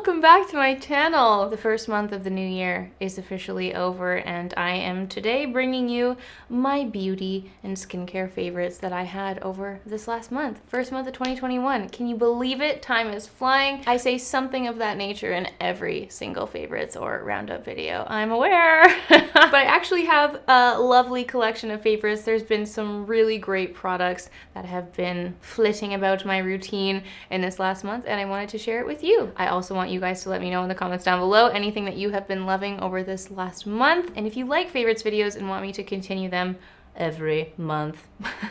welcome back to my channel. The first month of the new year is officially over, and I am today bringing you my beauty and skincare favorites that I had over this last month. First month of 2021. Can you believe it? Time is flying. I say something of that nature in every single favorites or roundup video, I'm aware. But I actually have a lovely collection of favorites. There's been some really great products that have been flitting about my routine in this last month, and I wanted to share it with you. I also want you guys to let me know in the comments down below anything that you have been loving over this last month, and if you like favorites videos and want me to continue them every month,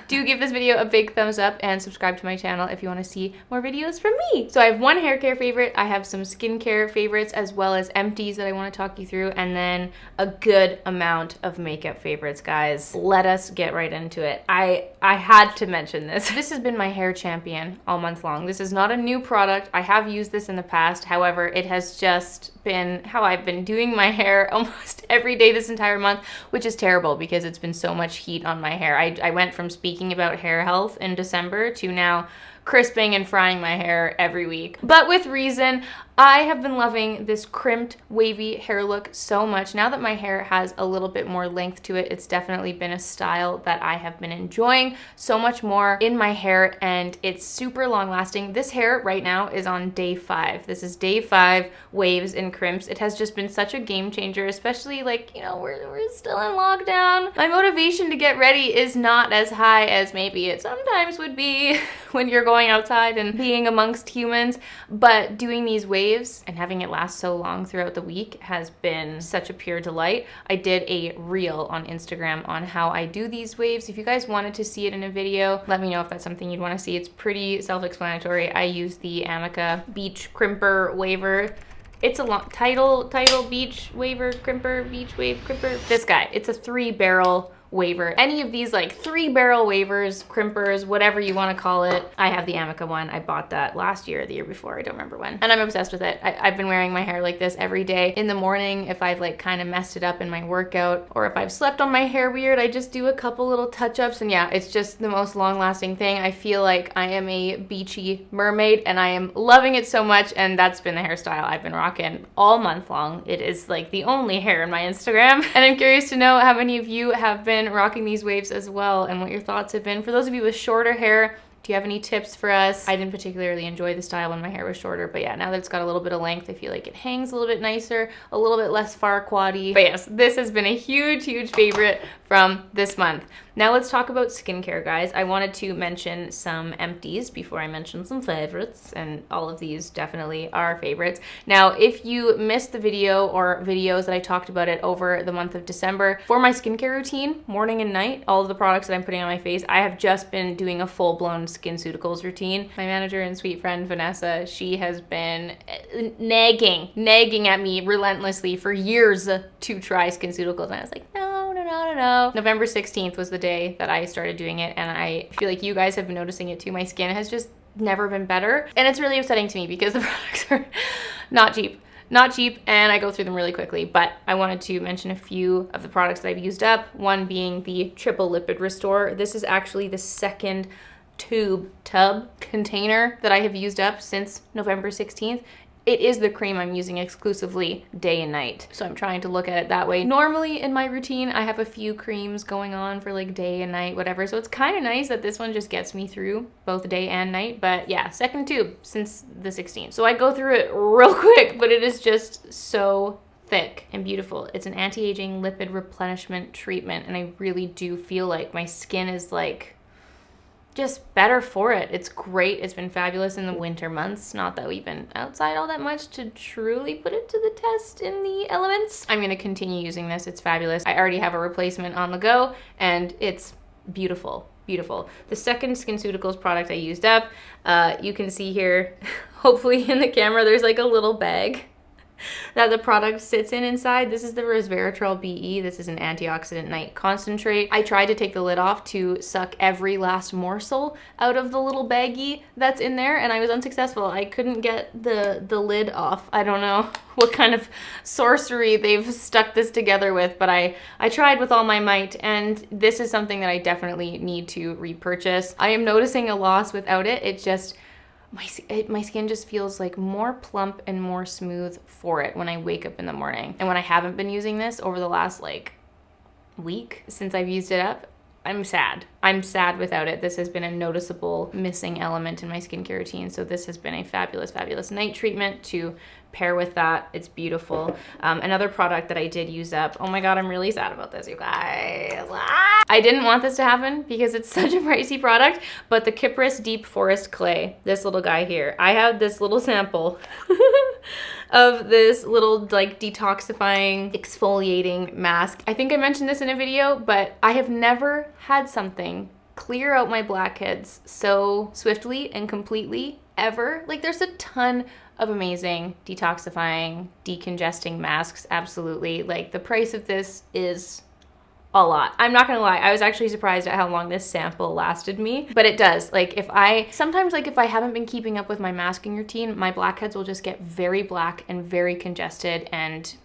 do give this video a big thumbs up and subscribe to my channel if you want to see more videos from me. So I have one hair care favorite, I have some skincare favorites, as well as empties that I want to talk you through, and then a good amount of makeup favorites, guys. Let us get right into it. I had to mention this. This has been my hair champion all month long. This is not a new product. I have used this in the past. However, it has just been how I've been doing my hair almost every day this entire month, which is terrible because it's been so much heat on my hair. I went from speaking about hair health in December to now crisping and frying my hair every week. But with reason, I have been loving this crimped, wavy hair look so much. Now that my hair has a little bit more length to it, it's definitely been a style that I have been enjoying so much more in my hair, and it's super long lasting. This hair right now is on day 5. This is day 5, waves and crimps. It has just been such a game changer, especially like, you know, we're still in lockdown. My motivation to get ready is not as high as maybe it sometimes would be when you're going outside and being amongst humans, but doing these waves and having it last so long throughout the week has been such a pure delight. I did a reel on Instagram on how I do these waves. If you guys wanted to see it in a video, let me know if that's something you'd want to see. It's pretty self-explanatory. I use the Amica Beach Crimper Waver. It's a long Tidal Beach Waver Crimper, Beach Wave Crimper. This guy, it's a 3-barrel waver. Any of these like 3-barrel wavers, crimpers, whatever you want to call it. I have the Amica one. I bought that last year or the year before, I don't remember when. And I'm obsessed with it. I've been wearing my hair like this every day. In the morning, if I've like kind of messed it up in my workout, or if I've slept on my hair weird, I just do a couple little touch-ups, and yeah, it's just the most long-lasting thing. I feel like I am a beachy mermaid, and I am loving it so much, and that's been the hairstyle I've been rocking all month long. It is like the only hair in my Instagram, and I'm curious to know how many of you have been rocking these waves as well and what your thoughts have been. For those of you with shorter hair, do you have any tips for us? I didn't particularly enjoy the style when my hair was shorter, but yeah, now that it's got a little bit of length, I feel like it hangs a little bit nicer, a little bit less far-quad-y. But yes, this has been a huge, huge favorite from this month. Now let's talk about skincare, guys. I wanted to mention some empties before I mention some favorites, and all of these definitely are favorites. Now, if you missed the video or videos that I talked about it over the month of December, for my skincare routine, morning and night, all of the products that I'm putting on my face, I have just been doing a full-blown SKINCEUTICALS routine. My manager and sweet friend, Vanessa, she has been nagging at me relentlessly for years to try SKINCEUTICALS, and I was like, no. November 16th was the day that I started doing it, and I feel like you guys have been noticing it too. My skin has just never been better, and it's really upsetting to me because the products are not cheap, and I go through them really quickly. But I wanted to mention a few of the products that I've used up, one being the Triple Lipid Restore. This is actually the second tub container that I have used up since November 16th. It is the cream I'm using exclusively day and night, so I'm trying to look at it that way. Normally in my routine, I have a few creams going on for like day and night, whatever, so it's kind of nice that this one just gets me through both day and night. But yeah, second tube since the 16th. So I go through it real quick, but it is just so thick and beautiful. It's an anti-aging lipid replenishment treatment, and I really do feel like my skin is like just better for it. It's great. It's been fabulous in the winter months. Not that we've been outside all that much to truly put it to the test in the elements. I'm gonna continue using this. It's fabulous. I already have a replacement on the go, and it's beautiful. Beautiful. The second SKINCEUTICALS product I used up, you can see here, hopefully in the camera, there's like a little bag that the product sits in inside. This is the Resveratrol BE. This is an antioxidant night concentrate. I tried to take the lid off to suck every last morsel out of the little baggie that's in there, and I was unsuccessful. I couldn't get the lid off. I don't know what kind of sorcery they've stuck this together with, but I tried with all my might, and this is something that I definitely need to repurchase. I am noticing a loss without it. It just my skin just feels like more plump and more smooth for it when I wake up in the morning. And when I haven't been using this over the last like week since I've used it up, I'm sad. I'm sad without it. This has been a noticeable missing element in my skincare routine. So this has been a fabulous, fabulous night treatment to pair with that. It's beautiful. Another product that I did use up. Oh my God, I'm really sad about this, you guys. I didn't want this to happen because it's such a pricey product, but the Kypris Deep Forest Clay, this little guy here, I have this little sample of this little like detoxifying, exfoliating mask. I think I mentioned this in a video, but I have never had something clear out my blackheads so swiftly and completely ever. Like there's a ton of amazing detoxifying, decongesting masks, absolutely. Like the price of this is a lot. I'm not gonna lie, I was actually surprised at how long this sample lasted me, but it does. Like sometimes if I haven't been keeping up with my masking routine, my blackheads will just get very black and very congested, and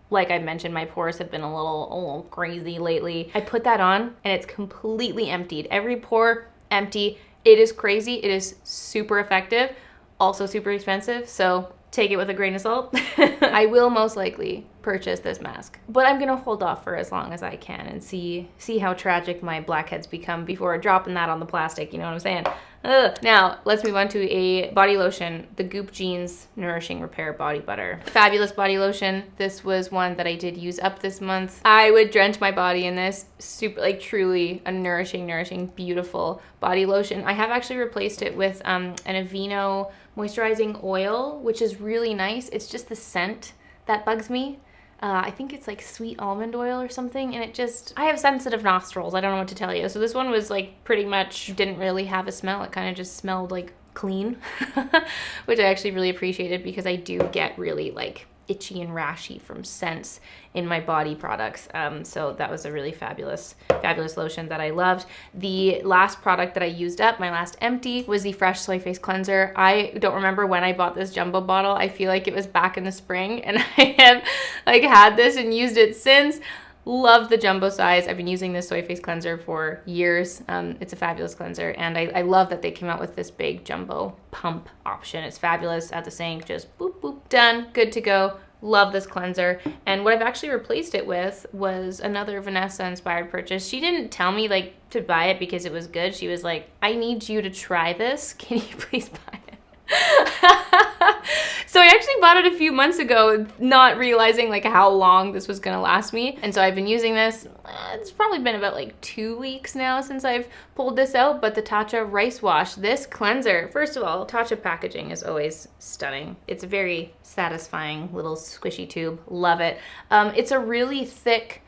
like I mentioned, my pores have been a little crazy lately. I put that on and it's completely emptied. Every pore empty. It is crazy. It is super effective, also super expensive, so take it with a grain of salt. I will most likely purchase this mask, but I'm gonna hold off for as long as I can and see how tragic my blackheads become before dropping that on the plastic, you know what I'm saying? Ugh. Now, let's move on to a body lotion, the GOOPGENES Nourishing Repair Body Butter. Fabulous body lotion. This was one that I did use up this month. I would drench my body in this. Super, like truly a nourishing, beautiful body lotion. I have actually replaced it with an Aveeno moisturizing oil, which is really nice. It's just the scent that bugs me. I think it's like sweet almond oil or something, and I have sensitive nostrils. I don't know what to tell you. So this one was like pretty much didn't really have a smell. It kind of just smelled like clean, which I actually really appreciated because I do get really like itchy and rashy from scents in my body products. So that was a really fabulous lotion that I loved. The last product that I used up, my last empty, was the Fresh Soy Face Cleanser. I don't remember when I bought this jumbo bottle. I feel like it was back in the spring, and I have like had this and used it since. Love the jumbo size. I've been using this Soy Face Cleanser for years. It's a fabulous cleanser, and I love that they came out with this big jumbo pump option. It's fabulous at the sink, just boop, boop, done, good to go. Love this cleanser. And what I've actually replaced it with was another Vanessa inspired purchase. She didn't tell me like to buy it because it was good. She was like, I need you to try this. Can you please buy it? So I actually bought it a few months ago, not realizing like how long this was gonna last me. And so I've been using this. It's probably been about like 2 weeks now since I've pulled this out, but the TATCHA Rice Wash, this cleanser, first of all, TATCHA packaging is always stunning. It's a very satisfying little squishy tube. Love it. It's a really thick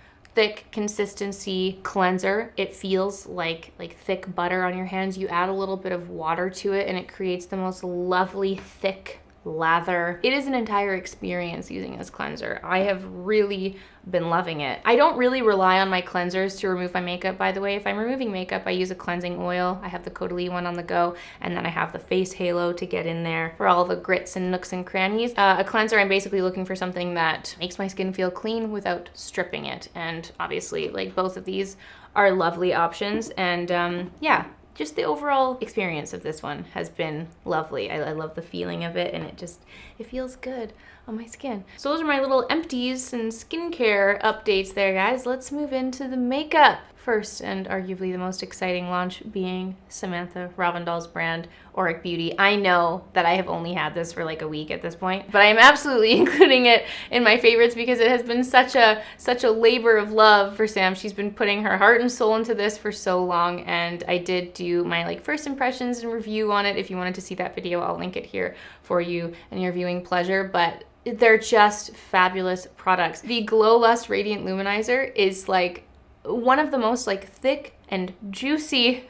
consistency cleanser. It feels like thick butter on your hands. You add a little bit of water to it and it creates the most lovely thick lather. It is an entire experience using this cleanser. I have really been loving it. I don't really rely on my cleansers to remove my makeup, by the way. If I'm removing makeup, I use a cleansing oil. I have the Caudalie one on the go, and then I have the face halo to get in there for all the grits and nooks and crannies. A cleanser, I'm basically looking for something that makes my skin feel clean without stripping it, and obviously like both of these are lovely options. And yeah, just the overall experience of this one has been lovely. I love the feeling of it, and it feels good on my skin. So those are my little empties and skincare updates there, guys. Let's move into the makeup. First, and arguably the most exciting launch being Samantha Ravndahl's brand, AURIC Beauty. I know that I have only had this for like a week at this point, but I am absolutely including it in my favorites because it has been such a labor of love for Sam. She's been putting her heart and soul into this for so long, and I did do my like first impressions and review on it. If you wanted to see that video, I'll link it here for you and your viewing pleasure, but they're just fabulous products. The Glow Lust Radiant Luminizer is like one of the most like thick and juicy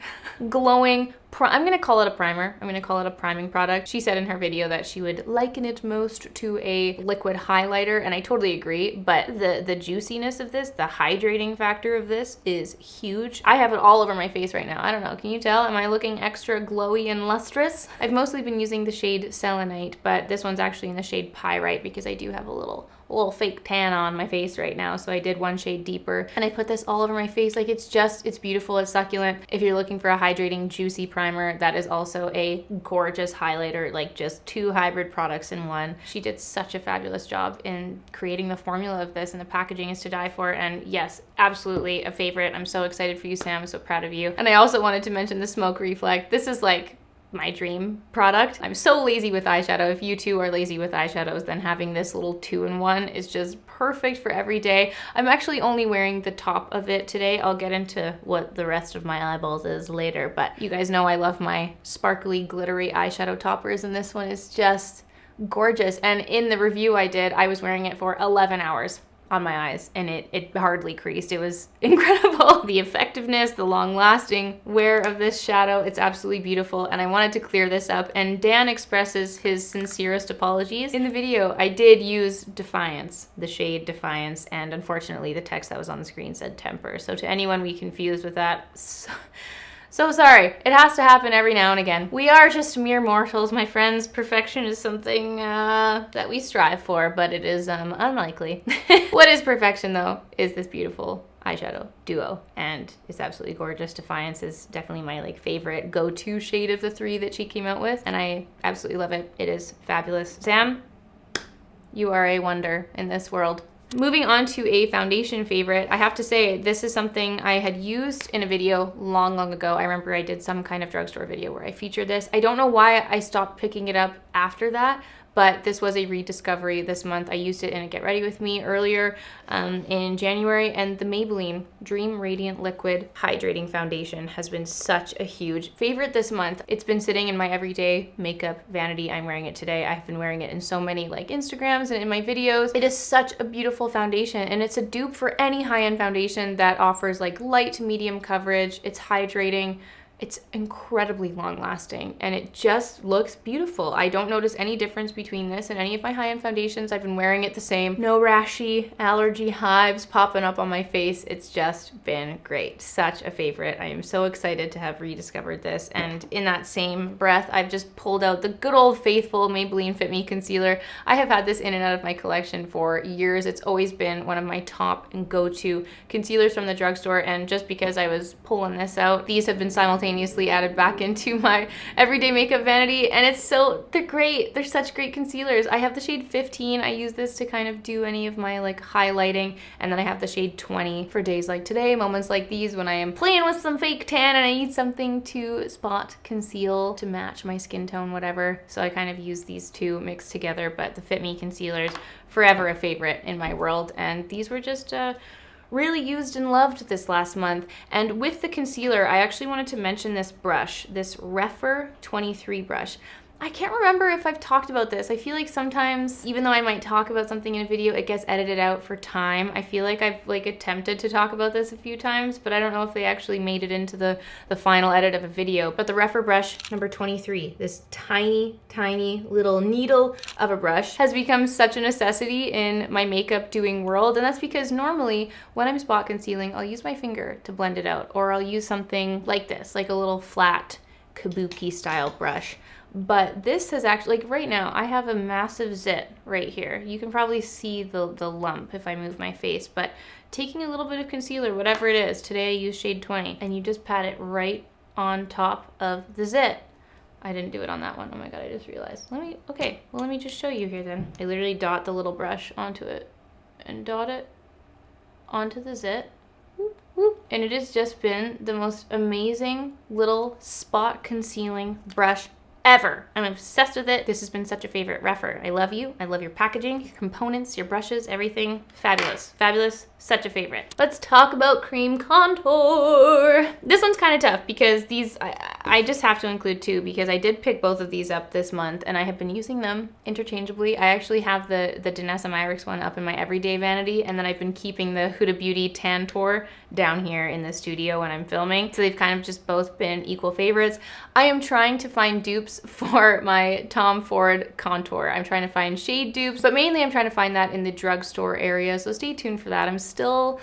glowing I'm gonna call it a primer. I'm gonna call it a priming product. She said in her video that she would liken it most to a liquid highlighter, and I totally agree, but the juiciness of this, the hydrating factor of this is huge. I have it all over my face right now. I don't know, can you tell? Am I looking extra glowy and lustrous? I've mostly been using the shade Selenite, but this one's actually in the shade Pyrite because I do have a little a little fake tan on my face right now, so I did one shade deeper. And I put this all over my face. Like, it's beautiful, it's succulent. If you're looking for a hydrating, juicy primer, that is also a gorgeous highlighter, like just two hybrid products in one. She did such a fabulous job in creating the formula of this, and the packaging is to die for. And yes, absolutely a favorite. I'm so excited for you, Sam. I'm so proud of you. And I also wanted to mention the Smoke Reflect. This is like my dream product. I'm so lazy with eyeshadow. If you too are lazy with eyeshadows, then having this little 2-in-1 is just perfect for every day. I'm actually only wearing the top of it today. I'll get into what the rest of my eyeballs is later, but you guys know I love my sparkly, glittery eyeshadow toppers, and this one is just gorgeous. And in the review I did, I was wearing it for 11 hours on my eyes, and it hardly creased. It was incredible. The effectiveness, the long-lasting wear of this shadow, it's absolutely beautiful, and I wanted to clear this up, and Dan expresses his sincerest apologies. In the video, I did use Defiance, the shade Defiance, and unfortunately the text that was on the screen said Temper. So to anyone we confused with that, so sorry. It has to happen every now and again. We are just mere mortals, my friends. Perfection is something that we strive for, but it is unlikely. What is perfection, though, is this beautiful eyeshadow duo, and it's absolutely gorgeous. Defiance is definitely my like favorite go-to shade of the 3 that she came out with, and I absolutely love it. It is fabulous. Sam, you are a wonder in this world. Moving on to a foundation favorite, I have to say this is something I had used in a video long ago. I remember I did some kind of drugstore video where I featured this. I don't know why I stopped picking it up after that, but this was a rediscovery this month. I used it in a Get Ready With Me earlier in January, and the Maybelline Dream Radiant Liquid Hydrating Foundation has been such a huge favorite this month. It's been sitting in my everyday makeup vanity. I'm wearing it today. I've been wearing it in so many like Instagrams and in my videos. It is such a beautiful foundation, and it's a dupe for any high-end foundation that offers like light to medium coverage. It's hydrating. It's incredibly long-lasting, and it just looks beautiful. I don't notice any difference between this and any of my high-end foundations. I've been wearing it the same. No rashy allergy hives popping up on my face. It's just been great. Such a favorite. I am so excited to have rediscovered this, and in that same breath, I've just pulled out the good old faithful Maybelline Fit Me Concealer. I have had this in and out of my collection for years. It's always been one of my top and go-to concealers from the drugstore, and just because I was pulling this out, these have been simultaneously added back into my everyday makeup vanity, and they're great. They're such great concealers. I have the shade 15. I use this to kind of do any of my like highlighting, and then I have the shade 20 for days like today, moments like these when I am playing with some fake tan and I need something to spot conceal to match my skin tone, whatever. So I kind of use these two mixed together, but the Fit Me concealers, forever a favorite in my world, and these were just really used and loved this last month. And with the concealer, I actually wanted to mention this brush, this REPHR 23 brush. I can't remember if I've talked about this. I feel like sometimes, even though I might talk about something in a video, it gets edited out for time. I feel like I've like attempted to talk about this a few times, but I don't know if they actually made it into the final edit of a video. But the REPHR brush number 23, this tiny, tiny little needle of a brush, has become such a necessity in my makeup doing world. And that's because normally when I'm spot concealing, I'll use my finger to blend it out, or I'll use something like this, like a little flat kabuki style brush. But this has actually, like right now, I have a massive zit right here. You can probably see the lump if I move my face, but taking a little bit of concealer, whatever it is, today I use shade 20, and you just pat it right on top of the zit. I didn't do it on that one. Oh my God, I just realized. Let me just show you here then. I literally dot the little brush onto it and dot it onto the zit. Whoop, whoop. And it has just been the most amazing little spot concealing brush ever. I'm obsessed with it. This has been such a favorite. REPHR, I love you. I love your packaging, your components, your brushes, everything. Fabulous. Fabulous. Such a favorite. Let's talk about cream contour. This one's kind of tough because these, I just have to include two because I did pick both of these up this month and I have been using them interchangeably. I actually have the DANESSA MYRICKS one up in my everyday vanity, and then I've been keeping the Huda Beauty Tantour down here in the studio when I'm filming. So they've kind of just both been equal favorites. I am trying to find dupes for my Tom Ford contour. I'm trying to find shade dupes, but mainly I'm trying to find that in the drugstore area. So stay tuned for that. I'm still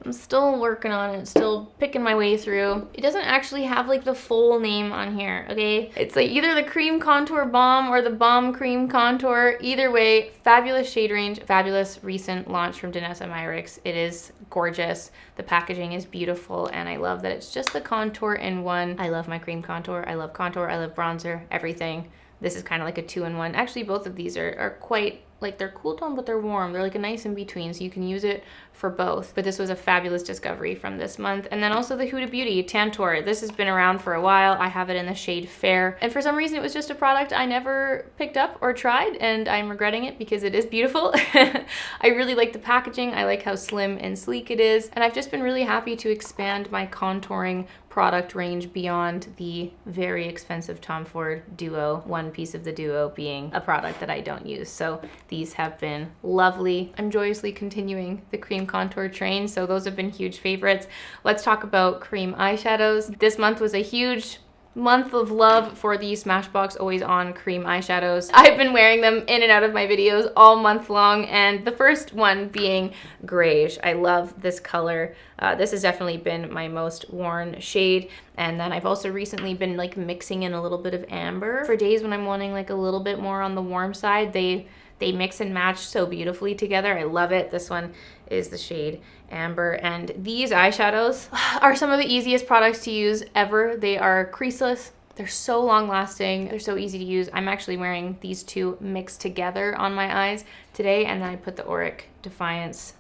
I'm still working on it, still picking my way through. It doesn't actually have like the full name on here, okay? It's like either the Cream Contour Balm or the Balm Cream Contour. Either way, fabulous shade range, fabulous recent launch from DANESSA MYRICKS. It is gorgeous. The packaging is beautiful, and I love that it's just the contour in one. I love my cream contour, I love bronzer, everything. This is kind of like a 2-in-1. Actually, both of these are quite, like, they're cool tone, but they're warm. They're like a nice in between, so you can use it for both. But this was a fabulous discovery from this month. And then also the Huda Beauty Tantour. This has been around for a while. I have it in the shade Fair. And for some reason, it was just a product I never picked up or tried, and I'm regretting it because it is beautiful. I really like the packaging. I like how slim and sleek it is. And I've just been really happy to expand my contouring product range beyond the very expensive Tom Ford Duo, one piece of the Duo being a product that I don't use. So these have been lovely. I'm joyously continuing the cream contour train, so those have been huge favorites. Let's talk about cream eyeshadows. This month was a huge month of love for the Smashbox Always On cream eyeshadows. I've been wearing them in and out of my videos all month long, and the first one being Grayish. I love this color. This has definitely been my most worn shade. And then I've also recently been like mixing in a little bit of amber for days when I'm wanting like a little bit more on the warm side. They mix and match so beautifully together. I love it. This one is the shade Amber, and these eyeshadows are some of the easiest products to use ever. They are creaseless. They're so long lasting. They're so easy to use. I'm actually wearing these two mixed together on my eyes today, and then I put the AURIC Defiance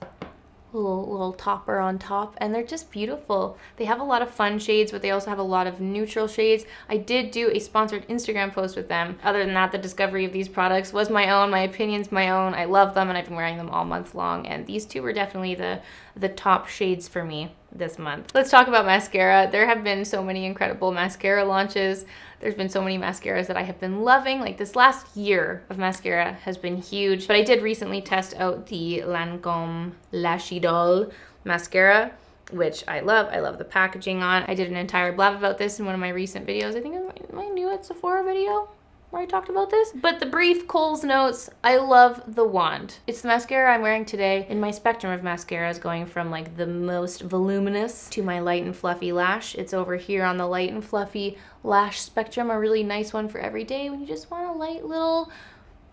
little topper on top, and they're just beautiful. They have a lot of fun shades, but they also have a lot of neutral shades. I did do a sponsored Instagram post with them. Other than that, the discovery of these products was my own. My opinion's my own. I love them, and I've been wearing them all month long, and these two were definitely the top shades for me this month. Let's talk about mascara. There have been so many incredible mascara launches. There's been so many mascaras that I have been loving. Like this last year of mascara has been huge, but I did recently test out the Lancome Lash Idole mascara, which I love. I love the packaging on. I did an entire blab about this in one of my recent videos. I think it was my new at Sephora video where I talked about this. But the brief Kohl's notes, I love the wand. It's the mascara I'm wearing today in my spectrum of mascaras, going from like the most voluminous to my light and fluffy lash. It's over here on the light and fluffy lash spectrum, a really nice one for every day when you just want a light little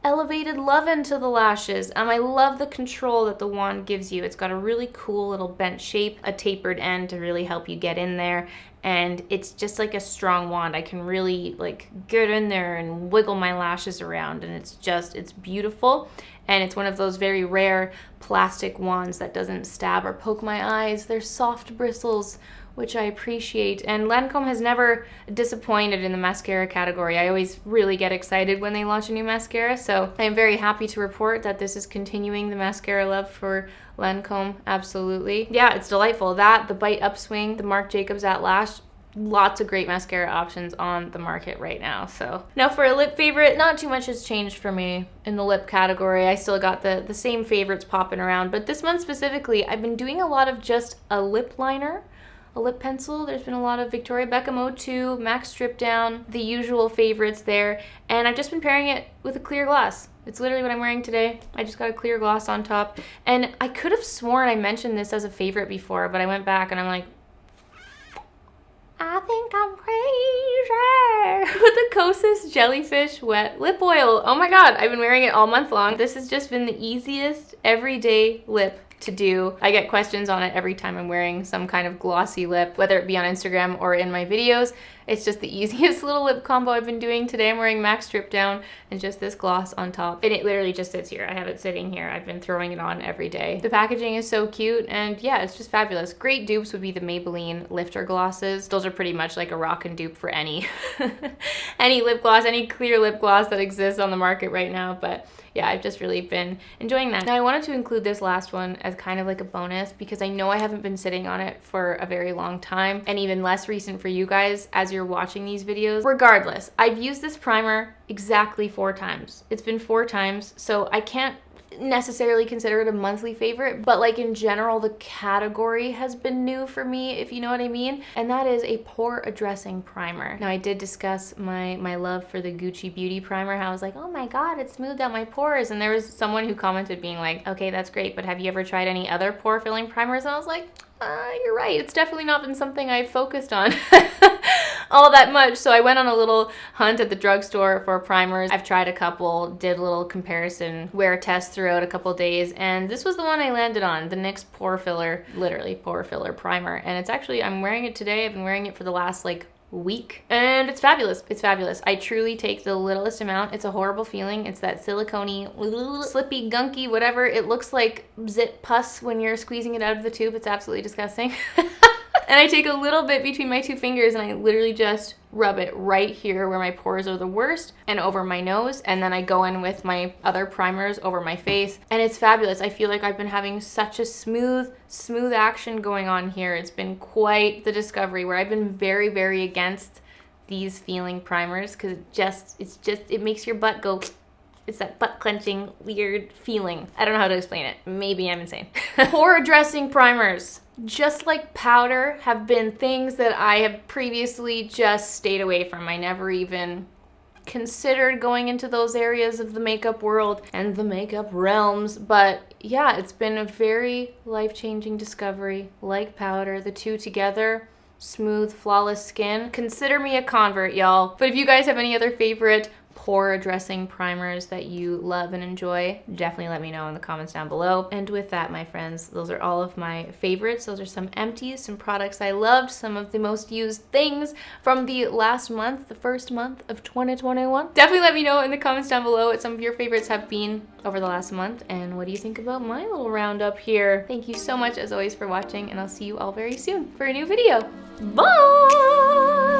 elevated love into the lashes. I love the control that the wand gives you. It's got a really cool little bent shape, a tapered end to really help you get in there, and it's just like a strong wand. I can really like get in there and wiggle my lashes around, and it's beautiful. And it's one of those very rare plastic wands that doesn't stab or poke my eyes. They're soft bristles, which I appreciate. And Lancome has never disappointed in the mascara category. I always really get excited when they launch a new mascara, so I am very happy to report that this is continuing the mascara love for Lancome, absolutely. Yeah, it's delightful. That, the Bite Upswing, the Marc Jacobs at Lash, lots of great mascara options on the market right now. So now for a lip favorite, not too much has changed for me in the lip category. I still got the same favorites popping around, but this month specifically, I've been doing a lot of just a lip liner, a lip pencil. There's been a lot of Victoria Beckham 02, MAC Strip Down, the usual favorites there, and I've just been pairing it with a clear gloss. It's literally what I'm wearing today. I just got a clear gloss on top, and I could have sworn I mentioned this as a favorite before, but I went back and I'm like, I think I'm crazy. With the KOSAS Jellyfish Wet Lip Oil. Oh my god, I've been wearing it all month long. This has just been the easiest everyday lip to do. I get questions on it every time I'm wearing some kind of glossy lip, whether it be on Instagram or in my videos. It's just the easiest little lip combo I've been doing. Today I'm wearing MAC Strip Down and just this gloss on top. And it literally just sits here. I have it sitting here. I've been throwing it on every day. The packaging is so cute, and yeah, it's just fabulous. Great dupes would be the Maybelline Lifter glosses. Those are pretty much like a rock and dupe for any any lip gloss, any clear lip gloss that exists on the market right now. But yeah, I've just really been enjoying that. Now I wanted to include this last one as kind of like a bonus because I know I haven't been sitting on it for a very long time, and even less recent for you guys as you're watching these videos. Regardless, I've used this primer exactly 4 times. It's been 4 times, so I can't necessarily consider it a monthly favorite, but like in general, the category has been new for me, if you know what I mean, and that is a pore addressing primer. Now I did discuss my love for the Gucci Beauty primer, how I was like, oh my god, it smoothed out my pores, and there was someone who commented being like, okay, that's great, but have you ever tried any other pore filling primers? And I was like, you're right. It's definitely not been something I've focused on all that much. So I went on a little hunt at the drugstore for primers. I've tried a couple, did a little comparison wear test throughout a couple days, and this was the one I landed on, the NYX Pore Filler, literally Pore Filler Primer. And it's actually, I'm wearing it today. I've been wearing it for the last like week, and it's fabulous. It's fabulous. I truly take the littlest amount. It's a horrible feeling. It's that silicone-y, slippy, gunky, whatever. It looks like zit pus when you're squeezing it out of the tube. It's absolutely disgusting. And I take a little bit between my two fingers and I literally just rub it right here where my pores are the worst and over my nose. And then I go in with my other primers over my face, and it's fabulous. I feel like I've been having such a smooth action going on here. It's been quite the discovery where I've been very, very against these feeling primers because it makes your butt go. It's that butt clenching weird feeling. I don't know how to explain it. Maybe I'm insane. Pore addressing primers, just like powder, have been things that I have previously just stayed away from. I never even considered going into those areas of the makeup world and the makeup realms. But yeah, it's been a very life-changing discovery. Like powder, the two together, smooth, flawless skin. Consider me a convert, y'all. But if you guys have any other favorite pore addressing primers that you love and enjoy, definitely let me know in the comments down below. And with that, my friends, those are all of my favorites. Those are some empties, some products I loved, some of the most used things from the last month, the first month of 2021. Definitely let me know in the comments down below what some of your favorites have been over the last month, and what do you think about my little roundup here. Thank you so much as always for watching, and I'll see you all very soon for a new video. Bye!